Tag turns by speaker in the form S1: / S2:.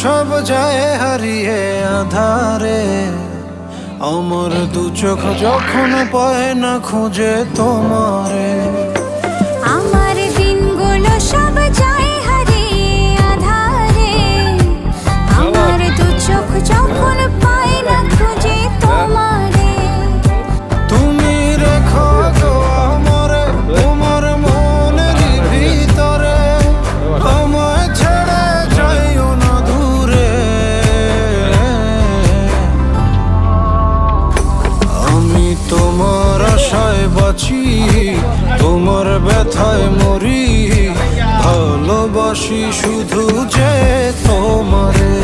S1: সব যায় হারিয়ে আধারে, আমার দু চোখ যখন পায় না খুঁজে তোমারে।
S2: আমার দিনগুলো সব যায় হারিয়ে আধারে, আমার দু চোখ যখন পায় না খুঁজে তোমারে।
S1: তুমি রেখো তো আমারে তোমার মনের ভিতরে, আমায় ছেড়ে যাইও না দূরে। আমি তোমার আশায় বাঁচি, তোমার ব্যথায় মরি, ভালোবাসি শুধু যে তোমারে।